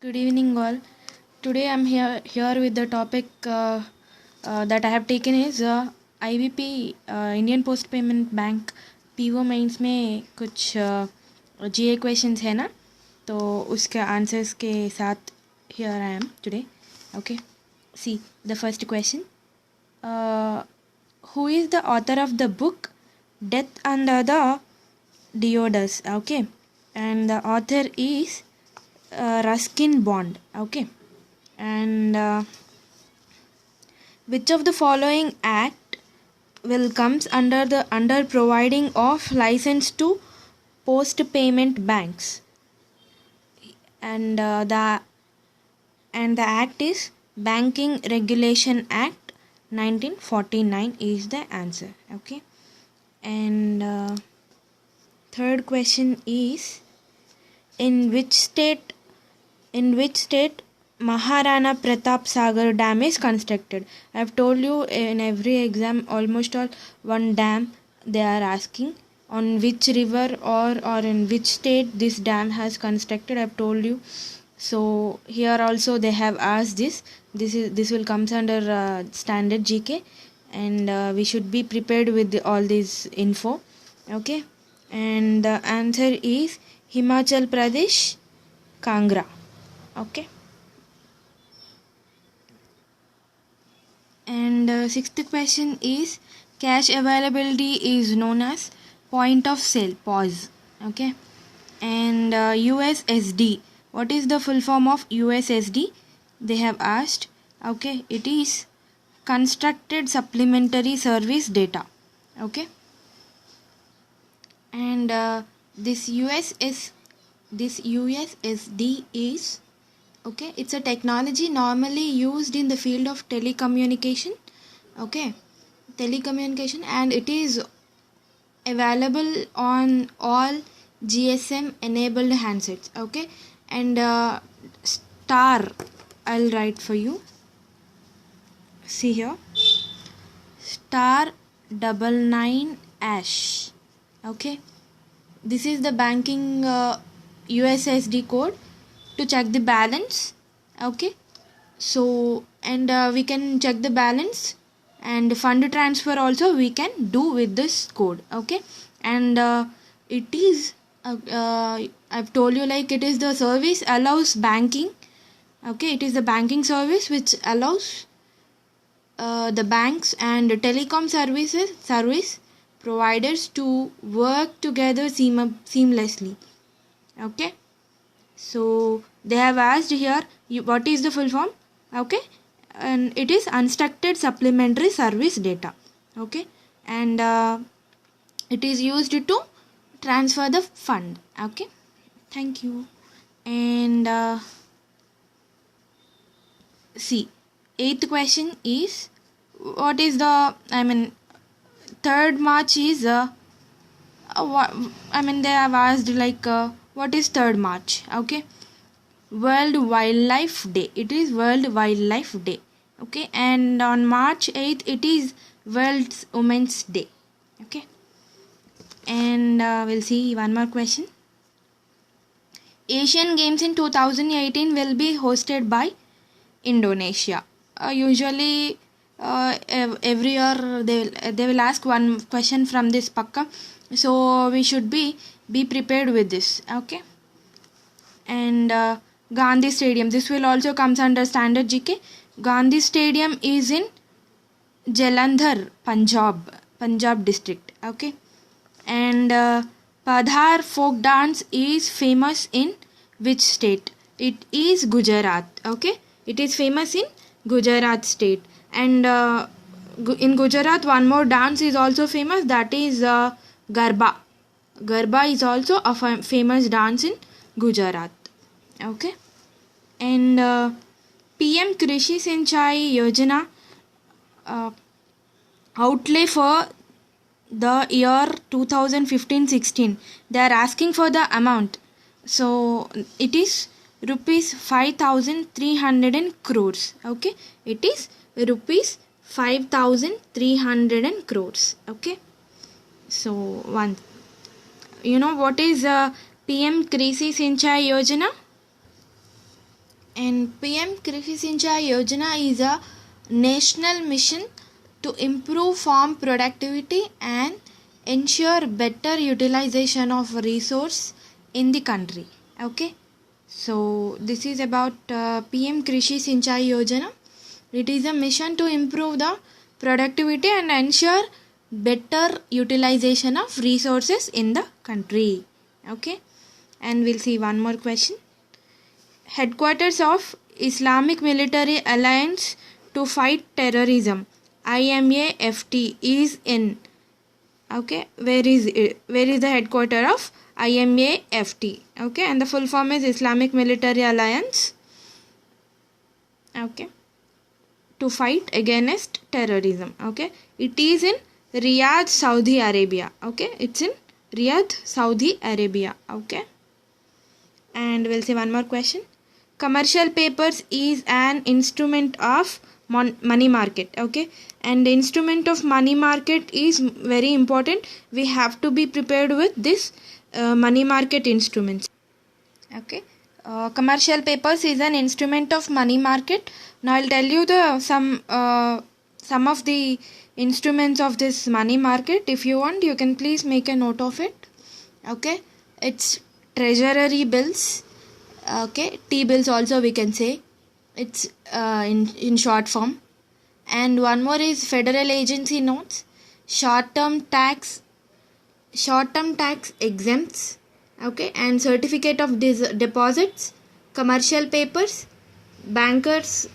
Good evening, all. Today I'm here with the topic that I have taken is IBP Indian Post Payment Bank PO mains में कुछ GA questions है ना, तो उसके answers के साथ here I am today. Okay, see the first question. Who is the author of the book Death Under the Deodas? Okay, and the author is Ruskin Bond. Okay, and which of the following act will comes under providing of license to post payment banks? And the act is Banking Regulation Act 1949 is the answer. Okay, and third question is in which state Maharana Pratap Sagar Dam is constructed? I have told you in every exam almost all one dam they are asking on which river or in which state this dam has constructed. I have told you. So here also they have asked this. This will comes under standard GK, and we should be prepared with all this info. Okay, and the answer is Himachal Pradesh, Kangra. Okay, and sixth question is cash availability is known as point of sale pause. Okay, and USSD, what is the full form of USSD? They have asked. Okay, it is constructed supplementary service data. Okay, and this USSD is, okay, it's a technology normally used in the field of telecommunication. Okay, telecommunication, and it is available on all GSM enabled handsets. Okay, and star, I'll write for you. See here, star 99#. Okay, this is the banking USSD code to check the balance. Okay, so and we can check the balance, and fund transfer also we can do with this code. Okay, and it is I've told you, like, it is the service allows banking. Okay, it is the banking service which allows the banks and telecom service providers to work together seamlessly. Okay, so they have asked here what is the full form. Okay, and it is unstructured supplementary service data. Okay, and it is used to transfer the fund. Okay, thank you. And see, eighth question is what is the 3rd March is they have asked, like, what is 3rd March? Okay, World Wildlife Day. It is World Wildlife Day. Okay, and on March 8th it is World Women's Day. Okay, and we'll see one more question. Asian Games in 2018 will be hosted by Indonesia. Usually every year they will ask one question from this pakka, so we should be prepared with this. Okay, and Gandhi Stadium, this will also comes under standard GK. Gandhi Stadium is in Jalandhar, Punjab district. Okay, and Padhar folk dance is famous in which state? It is Gujarat. Okay, it is famous in Gujarat state. And in Gujarat one more dance is also famous, that is Garba. Garba is also a famous dance in Gujarat. Okay, and PM Krishi Sinchai Yojana outlay for the year 2015-16, they are asking for the amount. So it is rupees 5,300 crores. Okay, it is rupees 5,300 crores. Okay, so one, you know what is PM Krishi Sinchai Yojana? And PM Krishi Sinchai Yojana is a national mission to improve farm productivity and ensure better utilization of resource in the country. Okay, so this is about PM Krishi Sinchai Yojana. It is a mission to improve the productivity and ensure better utilization of resources in the country. Okay, and we'll see one more question. Headquarters of Islamic Military Alliance to Fight Terrorism, IMAFT, is in. Okay, where is the headquarter of IMAFT? Okay, and the full form is Islamic Military Alliance. Okay, to fight against terrorism. Okay, it is in Riyadh, Saudi Arabia. Okay, it's in Riyadh, Saudi Arabia. Okay, and we'll see one more question. Commercial papers is an instrument of money market. Okay, and the instrument of money market is very important. We have to be prepared with this money market instruments. Okay, commercial papers is an instrument of money market. Now I'll tell you the some of the instruments of this money market. If you want, you can please make a note of it. Okay, it's treasury bills. Okay, T-bills also we can say. It's in short form. And one more is federal agency notes, short-term tax exempts. Okay, and certificate of deposits, commercial papers, bankers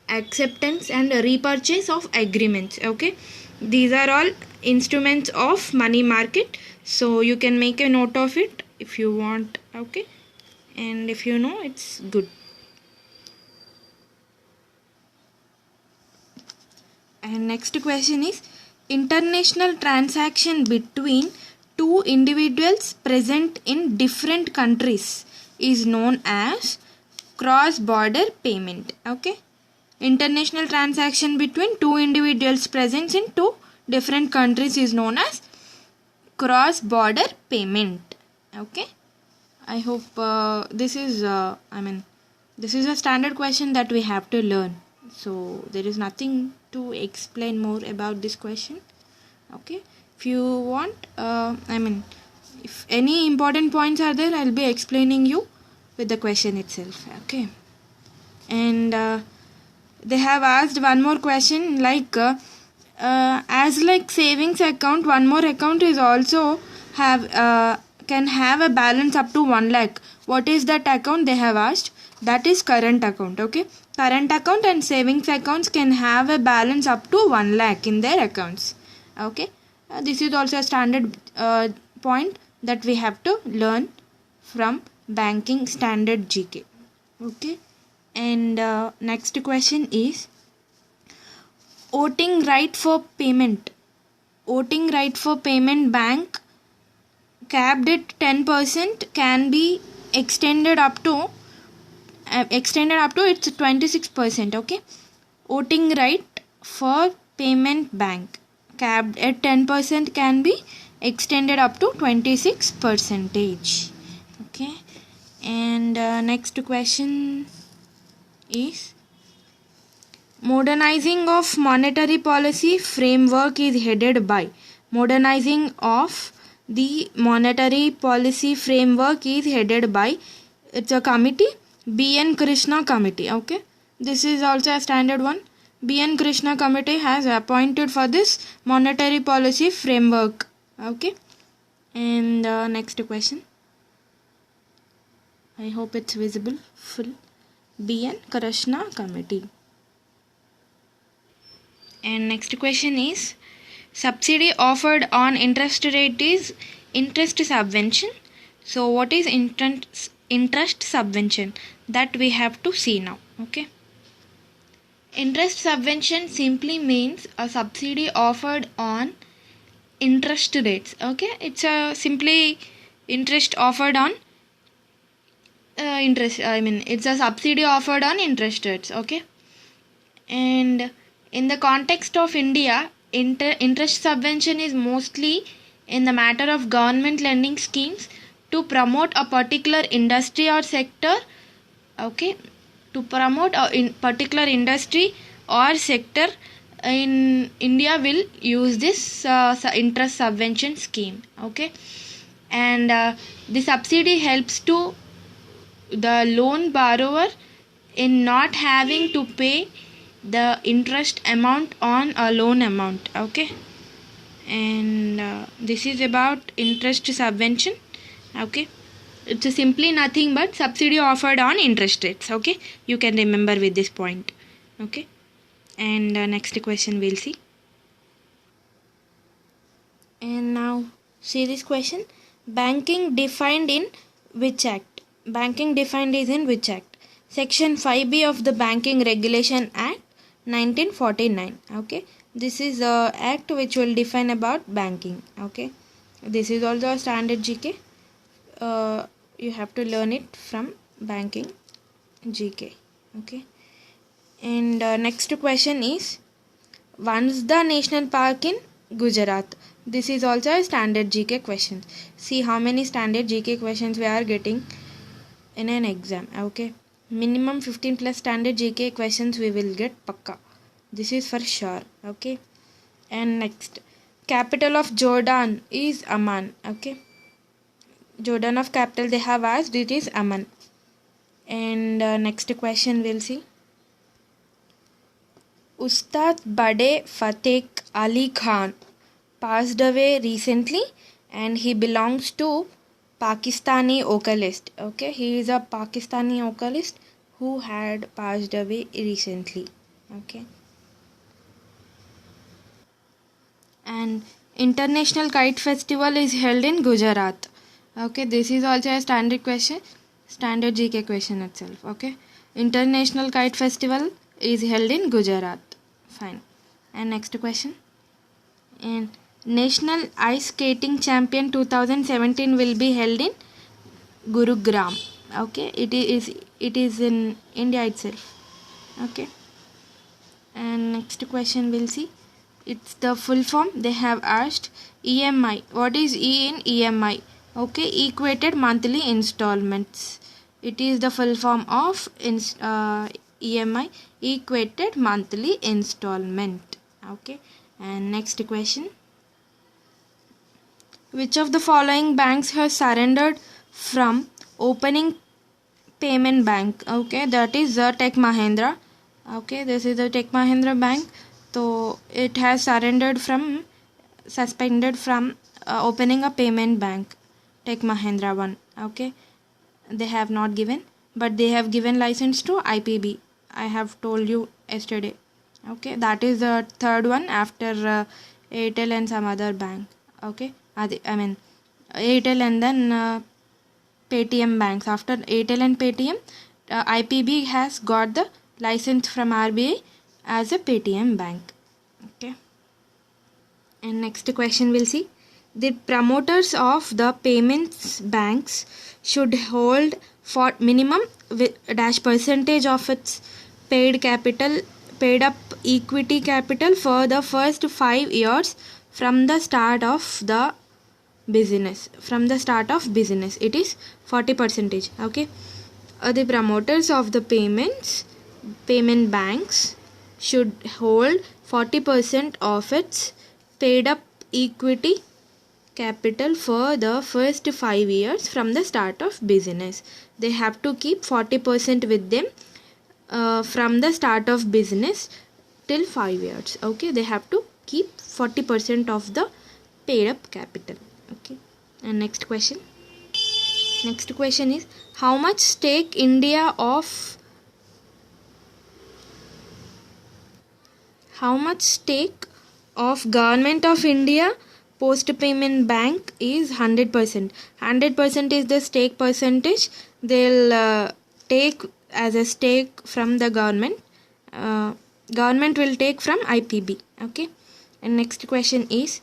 acceptance and repurchase of agreements. Okay, these are all instruments of money market, so you can make a note of it if you want. Okay, and if you know, it's good. And next question is, international transaction between two individuals present in different countries is known as cross border payment. Okay, international transaction between two individuals present in two different countries is known as cross border payment. Okay, I hope this is this is a standard question that we have to learn, so there is nothing to explain more about this question. Okay, if you want, if any important points are there, I'll be explaining you with the question itself. Okay, and they have asked one more question, like as like savings account, one more account is also have can have a balance up to 1 lakh. What is that account they have asked? That is current account. Okay, current account and savings accounts can have a balance up to 1 lakh in their accounts. Okay, this is also a standard point that we have to learn from banking standard GK. Okay, and next question is, voting right for payment bank capped at 10% can be extended up to it's 26%. Okay, voting right for payment bank capped at 10% can be extended up to 26%. Okay, and next question is, modernizing of monetary policy framework is headed by. Modernizing of the monetary policy framework is headed by, it's a committee, B.N. Krishna committee. Okay, this is also a standard one. B.N. Krishna committee has appointed for this monetary policy framework. Okay, and next question, I hope it's visible full. B.N. Krishna committee. And next question is, subsidy offered on interest rate is interest subvention. So what is interest subvention? That we have to see now. Okay, interest subvention simply means a subsidy offered on interest rates. Okay, it's a simply interest offered on it's a subsidy offered on interest rates. Okay, and in the context of India, interest subvention is mostly in the matter of government lending schemes to promote a particular industry or sector. Okay, to promote a in particular industry or sector in India will use this interest subvention scheme. Okay, and the subsidy helps to the loan borrower in not having to pay the interest amount on a loan amount. Okay, and this is about interest subvention. Okay, it's simply nothing but subsidy offered on interest rates. Okay, you can remember with this point. Okay, and next question we'll see. And now see this question: banking defined in which act? Banking defined is in which act? Section 5B of the Banking Regulation Act 1949. Okay, this is the act which will define about banking. Okay, this is also a standard GK. You have to learn it from banking GK. Okay, and next question is, once the national park in Gujarat? This is also a standard GK question. See how many standard GK questions we are getting in an exam. Okay, minimum 15 plus standard GK questions we will get pakka. This is for sure. Okay, and next, capital of Jordan is Amman. Okay, Jordan of capital they have asked, it is Amman. And next question we'll see. Ustad Bade Fateh Ali Khan passed away recently and he belongs to Pakistani vocalist. Okay, he is a Pakistani vocalist who had passed away recently. Okay, and International Kite Festival is held in Gujarat. Okay, this is also a standard question, standard GK question itself. Okay, International Kite Festival is held in Gujarat. Fine. And next question. And National Ice Skating Champion 2017 will be held in Gurugram. Okay, it is in India itself. Okay, and next question we'll see. It's the full form they have asked. EMI. What is E in EMI? Okay, equated monthly installments. It is the full form of EMI, equated monthly installment. Okay, and next question. Which of the following banks has surrendered from opening payment bank? Okay, that is the Tech Mahindra. Okay, this is the Tech Mahindra bank. So it has suspended from opening a payment bank. Tech Mahindra one. Okay, they have not given, but they have given license to IPB. I have told you yesterday. Okay, that is the third one after Airtel and some other bank. Okay, I mean Airtel and then Paytm banks. After Airtel and Paytm, IPB has got the license from RBI as a Paytm bank. Okay, and next question we'll see. The promoters of the payments banks should hold for minimum dash percentage of its paid up equity capital for the first 5 years from the start of the business. From the start of business, it is 40%. Okay, the promoters of the payment banks should hold 40% of its paid up equity capital for the first 5 years from the start of business. They have to keep 40% with them from the start of business till 5 years. Okay, they have to keep 40% of the paid up capital. Okay, and next question is, how much stake of Government of India Post Payment Bank is 100%. 100% is the stake percentage they'll take as a stake from the government. Government will take from IPB. Okay, and next question is,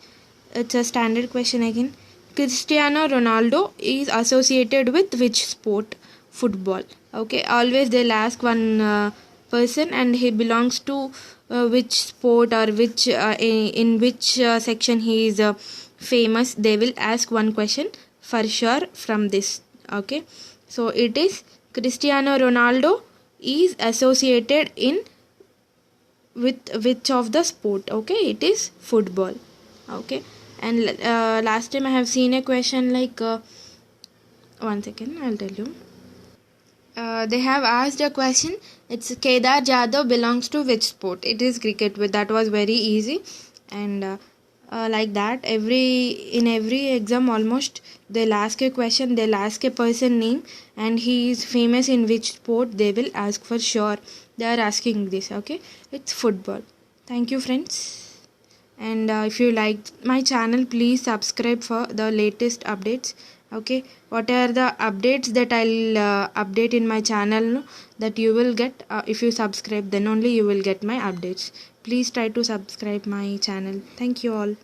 it's a standard question again. Cristiano Ronaldo is associated with which sport? Football. Okay, always they'll ask one person and he belongs to which sport or which in which section he is famous. They will ask one question for sure from this. Okay, so it is Cristiano Ronaldo is associated in with which of the sport? Okay, it is football. Okay, and last time I have seen a question like one second, I'll tell you. They have asked a question. It's Kedar Jadhav belongs to which sport? It is cricket. But that was very easy, and like that, in every exam almost they'll ask a question. They'll ask a person name, and he is famous in which sport. They will ask for sure. They are asking this. Okay, it's football. Thank you, friends. And if you like my channel, please subscribe for the latest updates. Okay, what are the updates that I'll update in my channel, no? That you will get if you subscribe, then only you will get my updates. Please try to subscribe my channel. Thank you all.